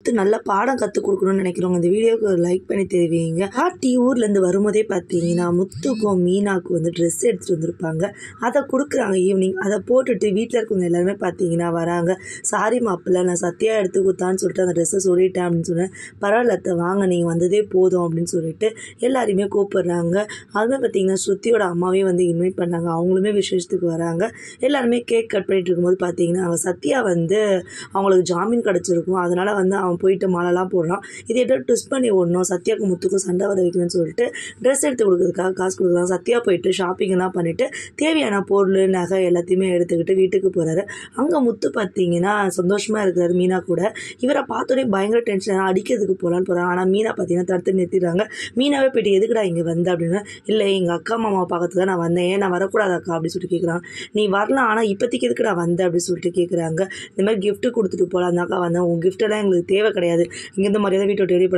நல்ல பாடம் கற்றுக் கொடுக்கணும்னு நினைக்கிறவங்க இந்த வீடியோக்கு ஒரு லைக் பண்ணி தெரிவிங்க. பாட்டி ஊர்லேருந்து வரும்போதே பார்த்தீங்கன்னா முத்துக்கும் மீனாக்கும் வந்து ட்ரெஸ் எடுத்துகிட்டு வந்திருப்பாங்க. அதை கொடுக்குறாங்க ஈவினிங். அதை போட்டுட்டு வீட்டில் இருக்கவங்க எல்லாருமே பார்த்தீங்கன்னா வராங்க. சாரி மாப்பிள்ள, நான் சத்தியா எடுத்து கொடுத்தான்னு சொல்லிட்டு அந்த ட்ரெஸ்ஸை சொல்லிட்டேன் அப்படின்னு சொன்னேன். பரவாயில்ல அத்தை, வாங்க நீங்கள் வந்ததே போதும் அப்படின்னு சொல்லிட்டு எல்லாரையுமே கூப்பிடுறாங்க. அதுமாதிரி பார்த்தீங்கன்னா ஸ்ருதியோட அம்மாவே வந்து இன்வைட் பண்ணாங்க. அவங்களுமே விசேஷத்துக்கு வராங்க. எல்லாருமே கேக் கட் பண்ணிட்டு இருக்கும்போது பார்த்தீங்கன்னா அவங்க சத்யா வந்து அவங்களுக்கு ஜாமீன் கிடச்சிருக்கும். அதனால் வந்து அவன் போயிட்டு மாலைலாம் போடுறான். இதை எப்படி ட்விஸ்ட் பண்ணி ஓடணும், சத்யாவுக்கு முத்துக்கும் சண்டை வர வைக்கணும்னு சொல்லிட்டு ட்ரெஸ் எடுத்து கொடுக்குறதுக்காக காசு கொடுக்குறாங்க. சத்யா போயிட்டு ஷாப்பிங்லாம் பண்ணிவிட்டு தேவையான பொருள் நகை எல்லாத்தையுமே எடுத்துக்கிட்டு வீட்டுக்கு போகிறாரு. அங்கே முத்து பார்த்தீங்கன்னா சந்தோஷமாக இருக்கிறாரு மீனா கூட. இவரை பார்த்தோன்னே பயங்கர டென்ஷன் அடிக்கிறதுக்கு போகலான்னு போகிறாங்க. ஆனால் மீனா பார்த்தீங்கன்னா தடுத்து நிறுத்திடுறாங்க. மீனாவே போயிட்டு எதுக்குடா இங்கே வந்த அப்படின்னா, இல்லை எங்கள் அக்கா மாமா பார்க்கறதுக்கு தான் நான் வந்தேன், ஏன் நான் வரக்கூடாது அக்கா அப்படின்னு சொல்லிட்டு கேட்குறாங்க. நீ வரலாம், ஆனால் இப்போதைக்கு எதுக்கு நான் வந்தேன் அப்படின்னு சொல்லிட்டு கேட்குறாங்க. இந்த மாதிரி கிஃப்ட்டு கொடுத்துட்டு போகலாம் அந்த அக்கா வந்தேன், உங்கள் கிஃப்டெல்லாம் எங்களுக்கு தேவை கிடையாது, இங்கேருந்து மரியாதை வீட்டை விட்டு வெளியே